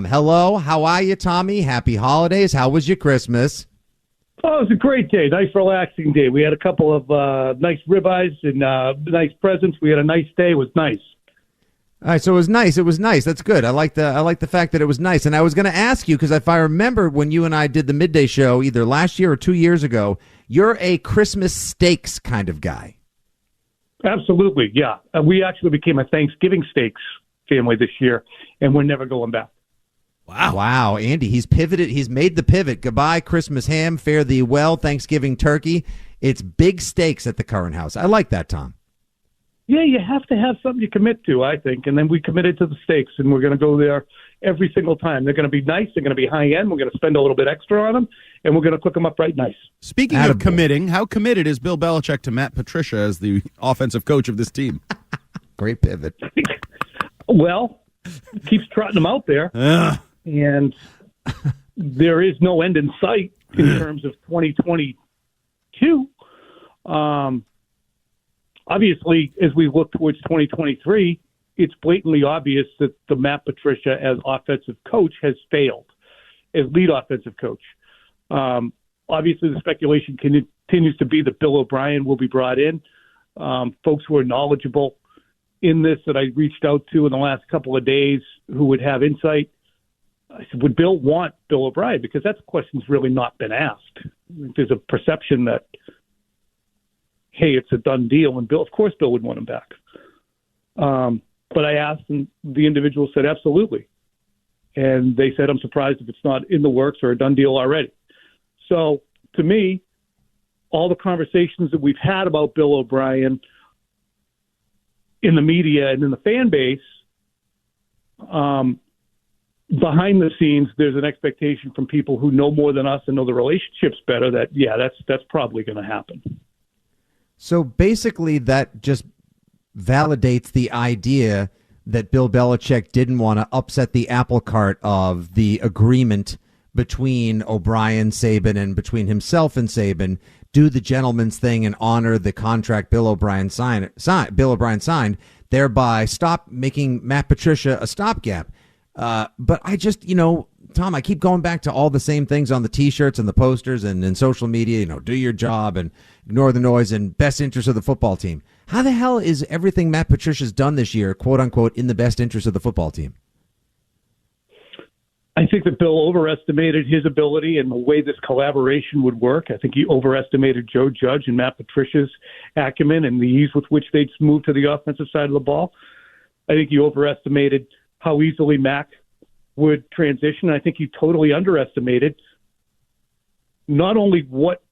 Hello, how are you, Tommy? Happy holidays. How was your Christmas? Oh, it was a great day. Nice, relaxing day. We had a couple of nice ribeyes and nice presents. We had a nice day. It was nice. All right, so it was nice. It was nice. That's good. I like the fact that it was nice. And I was going to ask you, because if I remember when you and I did the midday show, either last year or 2 years ago, you're a Christmas steaks kind of guy. Absolutely, yeah. We actually became a Thanksgiving steaks family this year, and we're never going back. Wow, Andy, he's pivoted. He's made the pivot. Goodbye, Christmas ham. Fare thee well, Thanksgiving turkey. It's big steaks at the Curran house. I like that, Tom. Yeah, you have to have something you commit to, I think. And then we committed to the steaks, and we're going to go there every single time. They're going to be nice. They're going to be high-end. We're going to spend a little bit extra on them, and we're going to cook them up right nice. Speaking of committing, how committed is Bill Belichick to Matt Patricia as the offensive coach of this team? Great pivot. Well, keeps trotting them out there, and there is no end in sight in terms of 2022. Obviously, as we look towards 2023, it's blatantly obvious that the Matt Patricia as offensive coach has failed, as lead offensive coach. Obviously, the speculation continues to be that Bill O'Brien will be brought in. Folks who are knowledgeable in this that I reached out to in the last couple of days who would have insight. I said, would Bill want Bill O'Brien? Because that question's really not been asked. There's a perception that, hey, it's a done deal, and Bill, of course, Bill would want him back. But I asked, and the individual said, absolutely. And they said, I'm surprised if it's not in the works or a done deal already. So, to me, all the conversations that we've had about Bill O'Brien in the media and in the fan base, behind the scenes, there's an expectation from people who know more than us and know the relationships better that, yeah, that's probably going to happen. So basically that just validates the idea that Bill Belichick didn't want to upset the apple cart of the agreement between O'Brien, Saban, and between himself and Saban, do the gentleman's thing and honor the contract Bill O'Brien signed, thereby stop making Matt Patricia a stopgap. But I just, Tom, I keep going back to all the same things on the T-shirts and the posters and in social media, do your job and ignore the noise and best interest of the football team. How the hell is everything Matt Patricia's done this year, quote unquote, in the best interest of the football team? I think that Bill overestimated his ability and the way this collaboration would work. I think he overestimated Joe Judge and Matt Patricia's acumen and the ease with which they'd move to the offensive side of the ball. I think he overestimated how easily Mac would transition. I think he totally underestimated not only what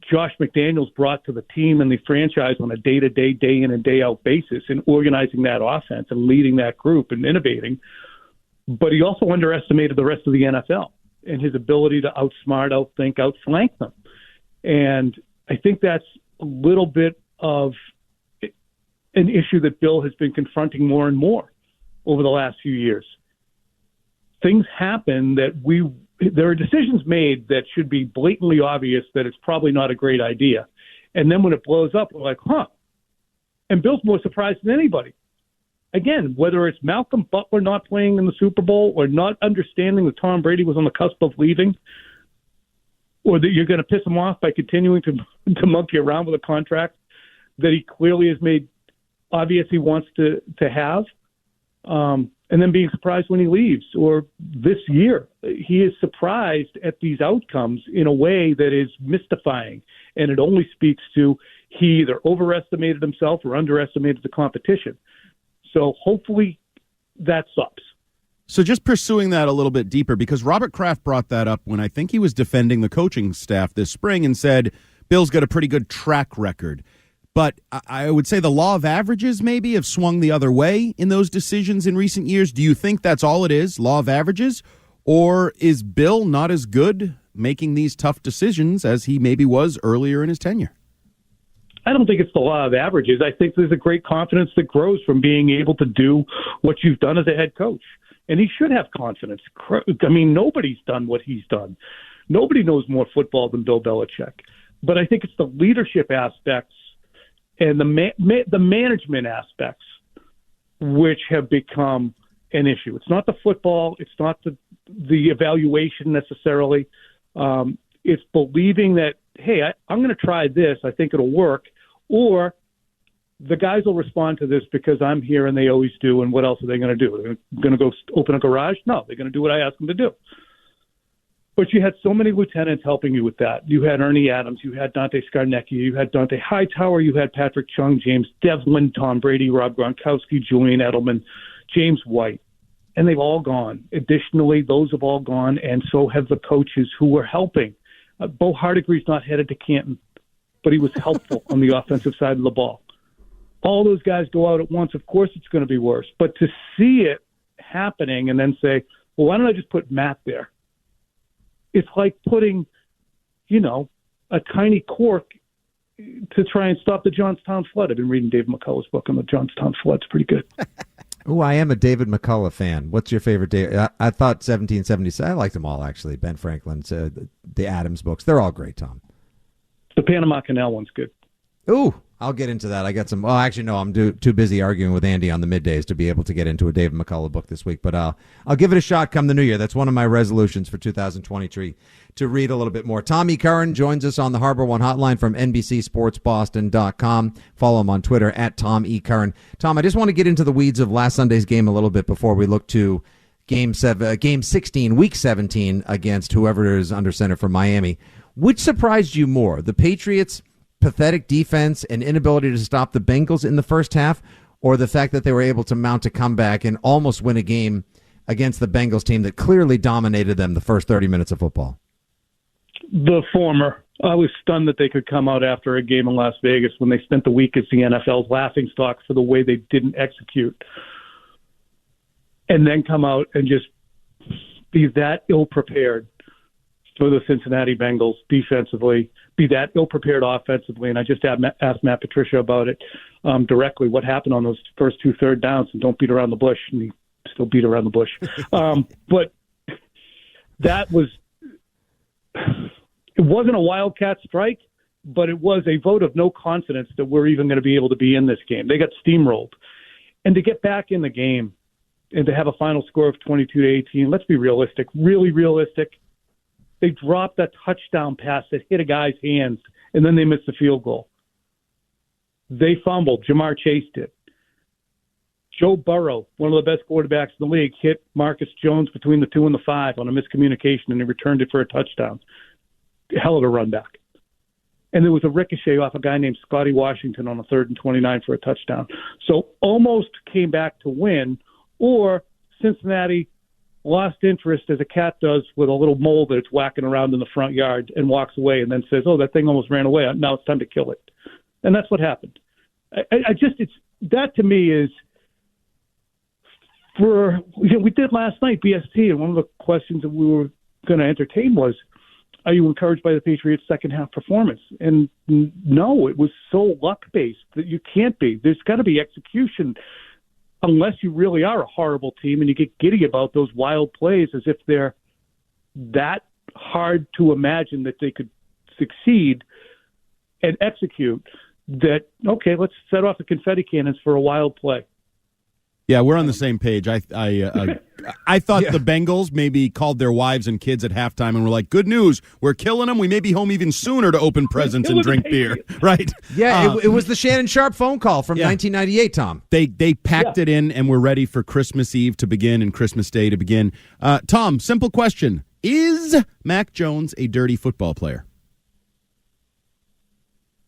Josh McDaniels brought to the team and the franchise on a day-to-day, day-in and day-out basis in organizing that offense and leading that group and innovating, but he also underestimated the rest of the NFL and his ability to outsmart, outthink, outflank them. And I think that's a little bit of an issue that Bill has been confronting more and more over the last few years. Things happen that there are decisions made that should be blatantly obvious that it's probably not a great idea. And then when it blows up, we're like, And Bill's more surprised than anybody. Again, whether it's Malcolm Butler not playing in the Super Bowl or not understanding that Tom Brady was on the cusp of leaving, or that you're going to piss him off by continuing to monkey around with a contract that he clearly has made obvious he wants to have, and then being surprised when he leaves. Or this year, he is surprised at these outcomes in a way that is mystifying, and it only speaks to he either overestimated himself or underestimated the competition. So hopefully that stops. So just pursuing that a little bit deeper, because Robert Kraft brought that up when I think he was defending the coaching staff this spring and said, Bill's got a pretty good track record. But I would say the law of averages maybe have swung the other way in those decisions in recent years. Do you think that's all it is, law of averages? Or is Bill not as good making these tough decisions as he maybe was earlier in his tenure? I don't think it's the law of averages. I think there's a great confidence that grows from being able to do what you've done as a head coach. And he should have confidence. I mean, nobody's done what he's done. Nobody knows more football than Bill Belichick. But I think it's the leadership aspects and the management aspects which have become an issue. It's not the football. It's not the the evaluation necessarily. It's believing that, hey, I'm going to try this. I think it'll work. Or the guys will respond to this because I'm here and they always do. And what else are they going to do? They're going to go open a garage? No, they're going to do what I ask them to do. But you had so many lieutenants helping you with that. You had Ernie Adams. You had Dante Scarnecchia. You had Dante Hightower. You had Patrick Chung, James Devlin, Tom Brady, Rob Gronkowski, Julian Edelman, James White. And they've all gone. Additionally, those have all gone, and so have the coaches who were helping. Bo Hardegree's not headed to Canton, but he was helpful on the offensive side of the ball. All those guys go out at once. Of course it's going to be worse. But to see it happening and then say, well, why don't I just put Matt there? It's like putting, a tiny cork to try and stop the Johnstown flood. I've been reading David McCullough's book on the Johnstown flood. It's pretty good. Oh, I am a David McCullough fan. What's your favorite? I thought 1776. I liked them all, actually. Ben Franklin's, the Adams books. They're all great, Tom. The Panama Canal one's good. Ooh, I'll get into that. I got some. Oh, actually, no, I'm too busy arguing with Andy on the middays to be able to get into a David McCullough book this week. But I'll give it a shot come the new year. That's one of my resolutions for 2023, to read a little bit more. Tom E Curran joins us on the Harbor One Hotline from NBCSportsBoston.com. Follow him on Twitter at Tom E Curran. Tom, I just want to get into the weeds of last Sunday's game a little bit before we look to Game 16, Week 17 against whoever is under center for Miami. Which surprised you more, the Patriots' pathetic defense and inability to stop the Bengals in the first half, or the fact that they were able to mount a comeback and almost win a game against the Bengals team that clearly dominated them the first 30 minutes of football? The former. I was stunned that they could come out after a game in Las Vegas when they spent the week as the NFL's laughingstock for the way they didn't execute, and then come out and just be that ill-prepared for the Cincinnati Bengals defensively, be that ill-prepared offensively. And I just asked Matt Patricia about it directly, what happened on those first 2 third downs, and don't beat around the bush. And he still beat around the bush. But that was – it wasn't a Wildcat strike, but it was a vote of no confidence that we're even going to be able to be in this game. They got steamrolled. And to get back in the game and to have a final score of 22-18, let's be realistic, really realistic. They dropped a touchdown pass that hit a guy's hands, and then they missed the field goal. They fumbled. Jamar Chase did. Joe Burrow, one of the best quarterbacks in the league, hit Marcus Jones between the 2 and the 5 on a miscommunication, and he returned it for a touchdown. Hell of a run back. And there was a ricochet off a guy named Scotty Washington on a 3rd and 29 for a touchdown. So almost came back to win, or Cincinnati lost interest as a cat does with a little mole that it's whacking around in the front yard and walks away and then says, oh, that thing almost ran away. Now it's time to kill it. And that's what happened. That to me is we did last night, BST, and one of the questions that we were going to entertain was, are you encouraged by the Patriots' second half performance? And no, it was so luck-based that you can't be. There's got to be execution, unless you really are a horrible team and you get giddy about those wild plays as if they're that hard to imagine that they could succeed and execute, that, okay, let's set off the confetti cannons for a wild play. Yeah, we're on the same page. I thought the Bengals maybe called their wives and kids at halftime and were like, good news, we're killing them. We may be home even sooner to open presents and drink beer. Right? Yeah, it was the Shannon Sharp phone call from 1998, Tom. They packed it in and were ready for Christmas Eve to begin and Christmas Day to begin. Tom, simple question. Is Mac Jones a dirty football player?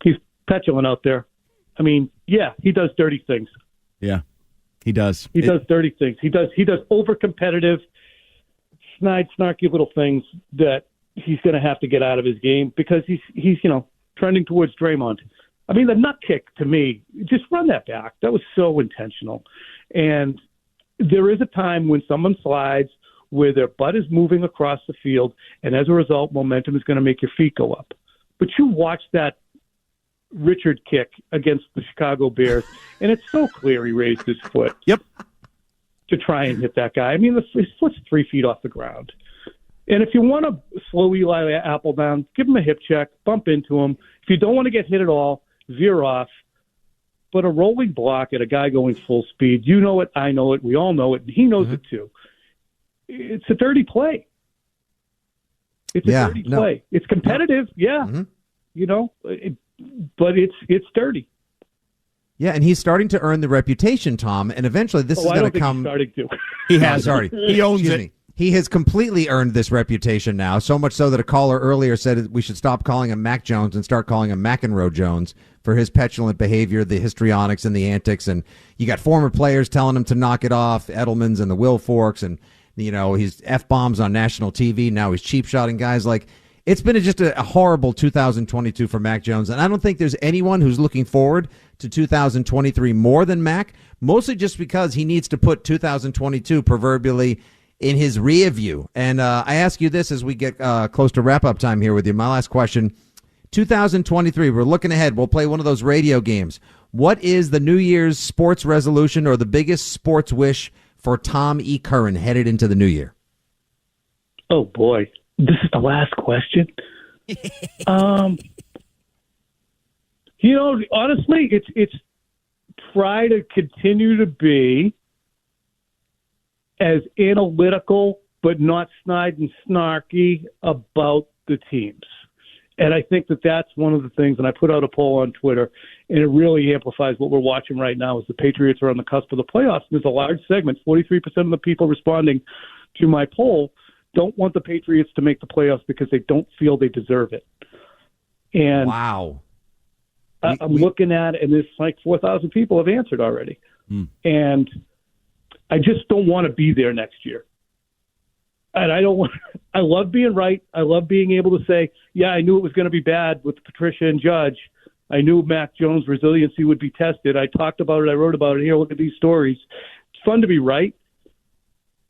He's petulant out there. I mean, yeah, he does dirty things. Yeah. He does. He does dirty things. He does over-competitive, snarky little things that he's going to have to get out of his game because he's trending towards Draymond. I mean, the nut kick to me, just run that back. That was so intentional. And there is a time when someone slides where their butt is moving across the field, and as a result, momentum is going to make your feet go up. But you watch that Richard kick against the Chicago Bears, and it's so clear he raised his foot. Yep. To try and hit that guy. I mean, his foot's 3 feet off the ground. And if you want to slow Eli Apple down, give him a hip check, bump into him. If you don't want to get hit at all, veer off. But a rolling block at a guy going full speed, you know it, I know it, we all know it, and he knows it too. it's a dirty play. It's a dirty play. It's competitive, Mm-hmm. But it's dirty. Yeah, and he's starting to earn the reputation, Tom, and eventually this is going to come. Starting to. He has. Sorry. He owns it. He has completely earned this reputation now, so much so that a caller earlier said we should stop calling him Mac Jones and start calling him McEnroe Jones for his petulant behavior, the histrionics and the antics. And you got former players telling him to knock it off, Edelman's and the Will Forks, and he's F-bombs on national TV. Now he's cheap-shotting guys. Like, it's been just a horrible 2022 for Mac Jones, and I don't think there's anyone who's looking forward to 2023 more than Mac, mostly just because he needs to put 2022 proverbially in his rear view. And I ask you this as we get close to wrap-up time here with you. My last question, 2023, we're looking ahead. We'll play one of those radio games. What is the New Year's sports resolution or the biggest sports wish for Tom E. Curran headed into the new year? Oh, boy. This is the last question. Honestly, it's try to continue to be as analytical but not snide and snarky about the teams. And I think that's one of the things, and I put out a poll on Twitter, and it really amplifies what we're watching right now is the Patriots are on the cusp of the playoffs. There's a large segment, 43% of the people responding to my poll don't want the Patriots to make the playoffs because they don't feel they deserve it. And wow. I'm looking at it, and there's like 4,000 people have answered already. And I just don't want to be there next year. And I love being right. I love being able to say, yeah, I knew it was going to be bad with Patricia and Judge. I knew Mac Jones' resiliency would be tested. I talked about it. I wrote about it. Here, look at these stories. It's fun to be right.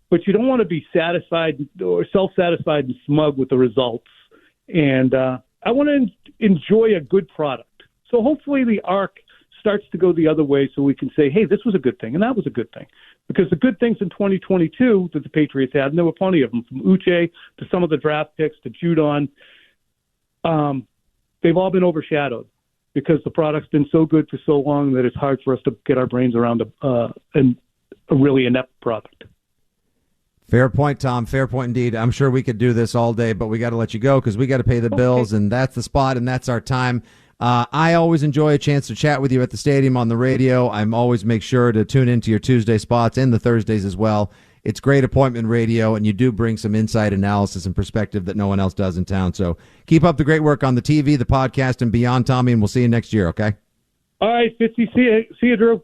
But you don't want to be satisfied or self-satisfied and smug with the results. And I want to enjoy a good product. So hopefully the arc starts to go the other way so we can say, hey, this was a good thing and that was a good thing. Because the good things in 2022 that the Patriots had, and there were plenty of them, from Uche to some of the draft picks to Judon, they've all been overshadowed because the product's been so good for so long that it's hard for us to get our brains around a really inept product. Fair point, Tom. Fair point indeed. I'm sure we could do this all day, but we got to let you go because we got to pay the bills, and that's the spot, and that's our time. I always enjoy a chance to chat with you at the stadium on the radio. I'm always make sure to tune into your Tuesday spots and the Thursdays as well. It's great appointment radio, and you do bring some insight, analysis, and perspective that no one else does in town. So keep up the great work on the TV, the podcast, and beyond, Tommy, and we'll see you next year, okay? All right, Fitzy. See you, Drew.